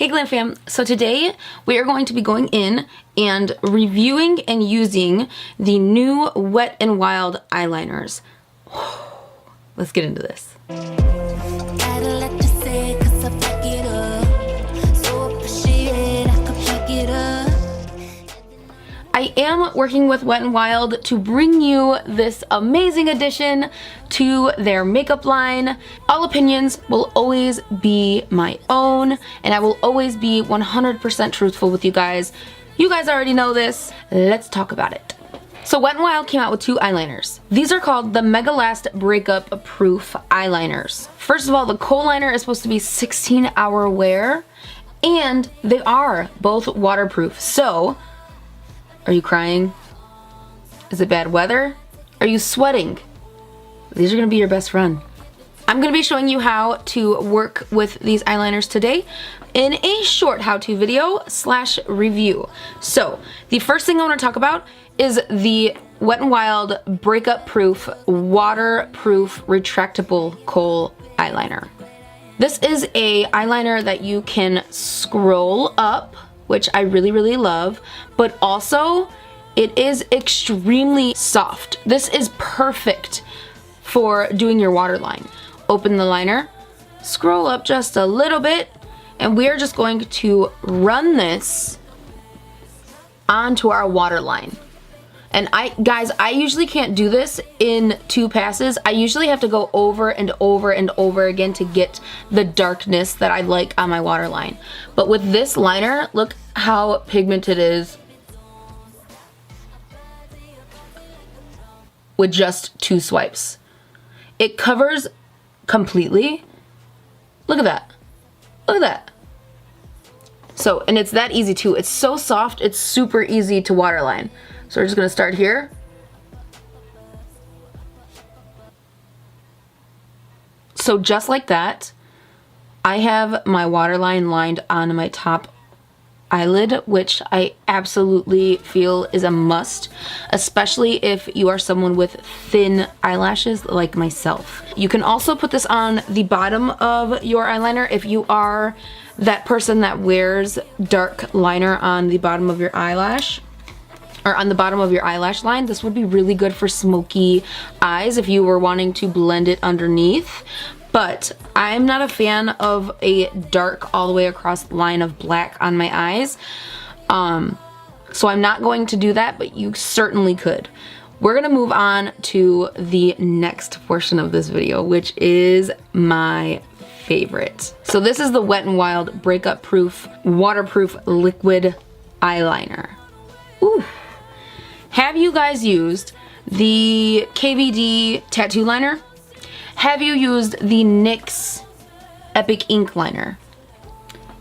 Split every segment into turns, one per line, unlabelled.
Hey Glamfam, so today we are going to be going in and reviewing and using the new Wet n Wild eyeliners. Let's get into this. I am working with Wet n Wild to bring you this amazing addition to their makeup line. All opinions will always be my own, and I will always be 100% truthful with you guys. You guys already know this. Let's talk about it. So Wet n Wild came out with two eyeliners. These are called the Mega Last Breakup Proof Eyeliners. First of all, the Kohl liner is supposed to be 16-hour wear, and they are both waterproof. So, are you crying? Is it bad weather? Are you sweating? These are gonna be your best friend. I'm gonna be showing you how to work with these eyeliners today in a short how-to video / review. So, the first thing I wanna talk about is the Wet n Wild Breakup Proof Waterproof Retractable Kohl Eyeliner. This is a eyeliner that you can scroll up, which I really love, but also it is extremely soft. This is perfect for doing your waterline. Open the liner, scroll up just a little bit, and we are just going to run this onto our waterline. And guys, I usually can't do this in 2 passes. I usually have to go over and over and over again to get the darkness that I like on my waterline. But with this liner, look how pigmented it is with just 2 swipes. It covers completely. Look at that. Look at that. So, and it's that easy too. It's so soft, it's super easy to waterline. So we're just gonna start here. So just like that, I have my waterline lined on my top eyelid, which I absolutely feel is a must, especially if you are someone with thin eyelashes like myself. You can also put this on the bottom of your eyeliner if you are that person that wears dark liner on the bottom of your eyelash, or on the bottom of your eyelash line. This would be really good for smoky eyes if you were wanting to blend it underneath. But I'm not a fan of a dark all the way across line of black on my eyes. So I'm not going to do that, but you certainly could. We're gonna move on to the next portion of this video, which is my favorite. So this is the Wet n Wild Breakup Proof Waterproof Liquid Eyeliner. Ooh. Have you guys used the KVD tattoo liner? Have you used the NYX Epic Ink liner?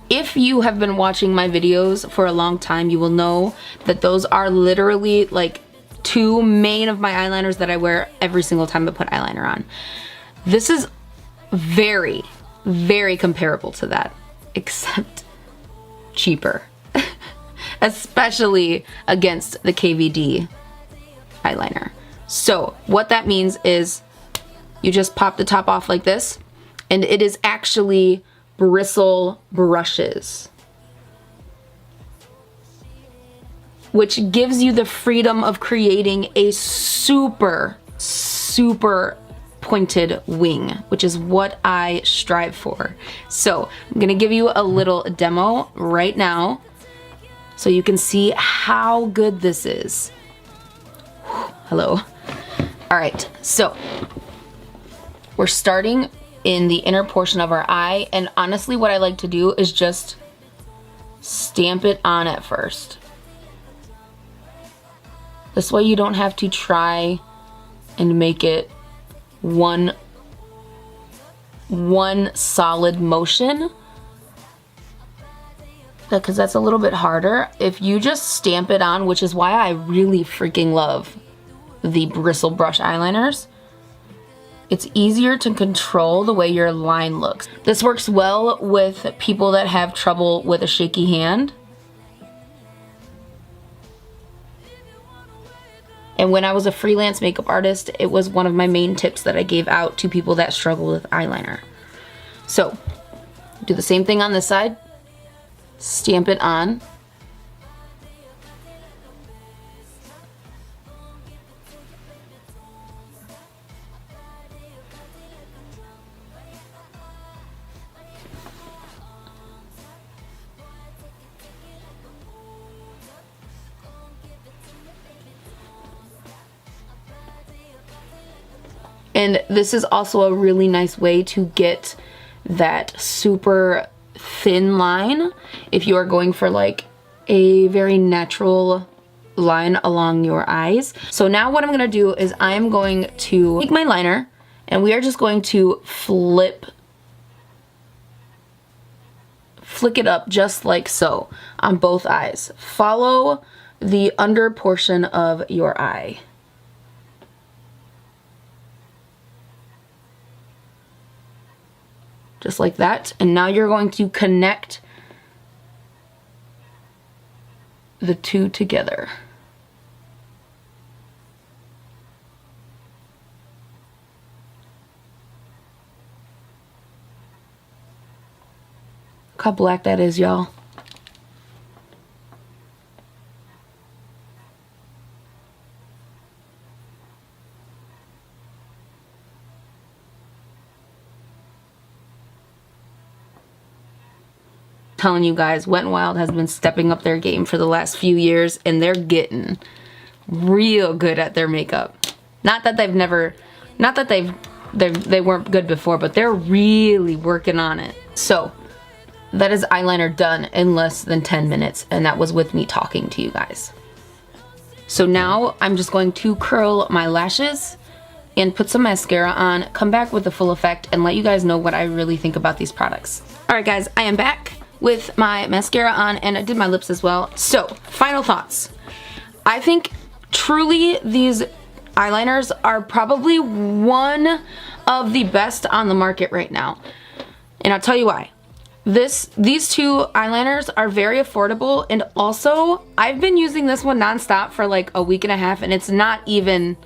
If you have been watching my videos for a long time, you will know that those are literally like 2 main of my eyeliners that I wear every single time I put eyeliner on. This is very comparable to that, except cheaper. Especially against the KVD eyeliner. So what that means is you just pop the top off like this, and it is actually bristle brushes, which gives you the freedom of creating a super pointed wing, which is what I strive for. So I'm gonna give you a little demo right now so you can see how good this is. Hello. All right, so we're starting in the inner portion of our eye, and honestly what I like to do is just stamp it on at first. This way you don't have to try and make it one solid motion, because that's a little bit harder. If you just stamp it on, which is why I really freaking love the bristle brush eyeliners, it's easier to control the way your line looks. This works well with people that have trouble with a shaky hand. And when I was a freelance makeup artist, it was one of my main tips that I gave out to people that struggle with eyeliner. So, do the same thing on this side. stamp it on. And this is also a really nice way to get that super thin line if you are going for like a very natural line along your eyes. So now what I'm gonna do is I'm going to take my liner and we are just going to flick it up just like so on both eyes. Follow the under portion of your eye. Just like that. And now you're going to connect the two together. Look how black that is, y'all. Telling you guys, Wet n Wild has been stepping up their game for the last few years and they're getting real good at their makeup. Not that they weren't good before, but they're really working on it. So that is eyeliner done in less than 10 minutes, and that was with me talking to you guys. So now I'm just going to curl my lashes and put some mascara on, come back with the full effect, and let you guys know what I really think about these products. Alright guys, I am back with my mascara on, and I did my lips as well. So, final thoughts. I think truly these eyeliners are probably one of the best on the market right now. And I'll tell you why. These two eyeliners are very affordable, and also I've been using this one nonstop for like a week and a half, and it's not even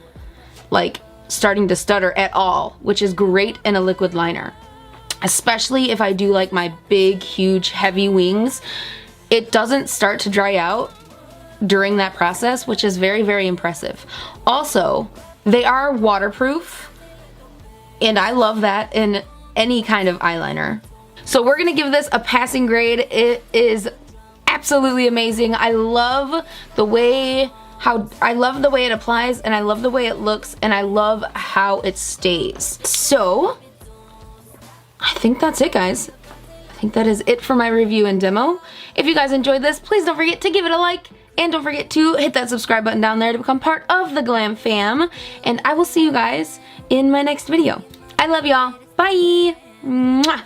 like starting to stutter at all, which is great in a liquid liner. Especially if I do like my big, huge, heavy wings, it doesn't start to dry out during that process, which is very, very impressive. Also, they are waterproof, and I love that in any kind of eyeliner. So we're gonna give this a passing grade. It is absolutely amazing. I love the way it applies, and I love the way it looks, and I love how it stays. So I think that's it, guys. I think that is it for my review and demo. If you guys enjoyed this, please don't forget to give it a like, and don't forget to hit that subscribe button down there to become part of the Glam Fam. And I will see you guys in my next video. I love y'all. Bye. Mwah.